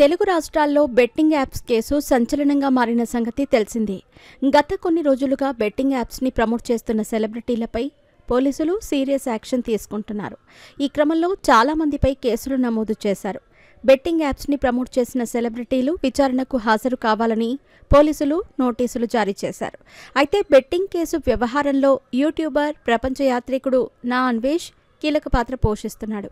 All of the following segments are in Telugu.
తెలుగు రాష్ట్రాల్లో బెట్టింగ్ యాప్స్ కేసు సంచలనంగా మారిన సంగతి తెలిసిందే. గత కొన్ని రోజులుగా బెట్టింగ్ యాప్స్ని ప్రమోట్ చేస్తున్న సెలబ్రిటీలపై పోలీసులు సీరియస్ యాక్షన్ తీసుకుంటున్నారు. ఈ క్రమంలో చాలా మందిపై కేసులు నమోదు చేశారు. బెట్టింగ్ యాప్స్ని ప్రమోట్ చేసిన సెలబ్రిటీలు విచారణకు హాజరు కావాలని పోలీసులు నోటీసులు జారీ చేశారు. అయితే బెట్టింగ్ కేసు వ్యవహారంలో యూట్యూబర్, ప్రపంచ యాత్రికుడు నా అన్వేష్ కీలక పాత్ర పోషిస్తున్నాడు.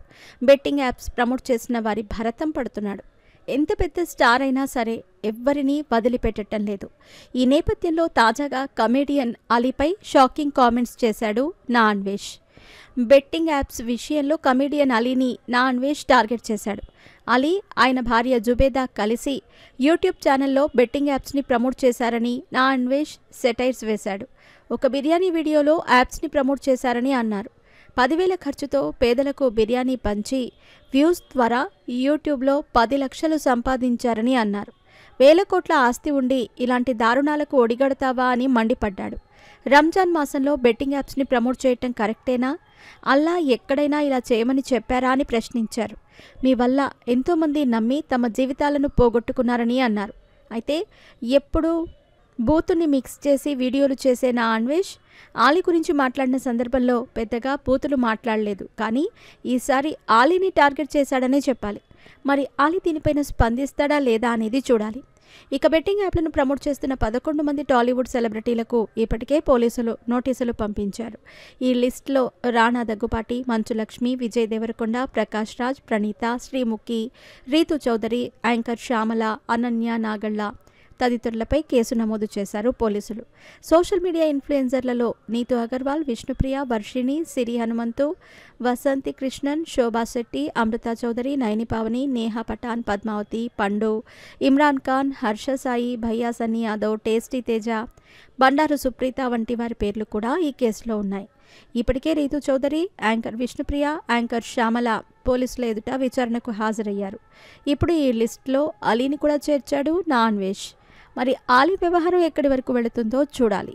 బెట్టింగ్ యాప్స్ ప్రమోట్ చేసిన వారి భరతం పడుతున్నాడు. ఎంత పెద్ద స్టార్ అయినా సరే ఎవ్వరినీ వదిలిపెట్టడం లేదు. ఈ నేపథ్యంలో తాజాగా కమెడియన్ అలీపై షాకింగ్ కామెంట్స్ చేశాడు నా అన్వేష్. బెట్టింగ్ యాప్స్ విషయంలో కమెడియన్ అలీని నా అన్వేష్ టార్గెట్ చేశాడు. అలీ, ఆయన భార్య జుబేదా కలిసి యూట్యూబ్ ఛానల్లో బెట్టింగ్ యాప్స్ని ప్రమోట్ చేశారని నా అన్వేష్ సెటైర్స్ వేశాడు. ఒక బిర్యానీ వీడియోలో యాప్స్ని ప్రమోట్ చేశారని అన్నారు. 10,000 ఖర్చుతో పేదలకు బిర్యానీ పంచి వ్యూస్ ద్వారా యూట్యూబ్లో 10 లక్షలు సంపాదించారని అన్నారు. 1,000 కోట్ల ఆస్తి ఉండి ఇలాంటి దారుణాలకు ఒడిగడతావా అని మండిపడ్డాడు. రంజాన్ మాసంలో బెట్టింగ్ యాప్స్ని ప్రమోట్ చేయటం కరెక్టేనా? అల్లా ఎక్కడైనా ఇలా చేయమని చెప్పారా అని ప్రశ్నించారు. మీ వల్ల ఎంతోమంది నమ్మి తమ జీవితాలను పోగొట్టుకున్నారని అన్నారు. అయితే ఎప్పుడు బూతుని మిక్స్ చేసి వీడియోలు చేసే నా అన్వేష్ ఆలీ గురించి మాట్లాడిన సందర్భంలో పెద్దగా బూతులు మాట్లాడలేదు. కానీ ఈసారి ఆలీని టార్గెట్ చేశాడనే చెప్పాలి. మరి ఆలీ దీనిపైన స్పందిస్తాడా లేదా అనేది చూడాలి. ఇక బెట్టింగ్ యాప్లను ప్రమోట్ చేస్తున్న 11 మంది టాలీవుడ్ సెలబ్రిటీలకు ఇప్పటికే పోలీసులు నోటీసులు పంపించారు. ఈ లిస్టులో రానా దగ్గుపాటి, మంచు లక్ష్మి, విజయ్ దేవరకొండ, ప్రకాష్ రాజ్, ప్రణీత, శ్రీముఖి, రీతు చౌదరి, యాంకర్ శ్యామల, అనన్య నాగళ్ళ తదితరులపై కేసు నమోదు చేశారు పోలీసులు. సోషల్ మీడియా ఇన్ఫ్లుయెన్సర్లలో నీతు అగర్వాల్, విష్ణుప్రియ, వర్షిణి, సిరి హనుమంతు, వసంతి కృష్ణన్, శోభా శెట్టి, అమృత చౌదరి, నయని పావని, నేహా పఠాన్, పద్మావతి, పండు, ఇమ్రాన్ ఖాన్, హర్ష సాయి, భయ్యా సన్నీ యాదవ్, టేస్టీ తేజ, బండారు సుప్రీత వంటి వారి పేర్లు కూడా ఈ కేసులో ఉన్నాయి. ఇప్పటికే రీతు చౌదరి, యాంకర్ విష్ణుప్రియ, యాంకర్ శ్యామల పోలీసుల ఎదుట విచారణకు హాజరయ్యారు. ఇప్పుడు ఈ లిస్టులో అలీని కూడా చేర్చాడు నా అన్వేష్. మరి ఆలీ వ్యవహారం ఎక్కడి వరకు వెళుతుందో చూడాలి.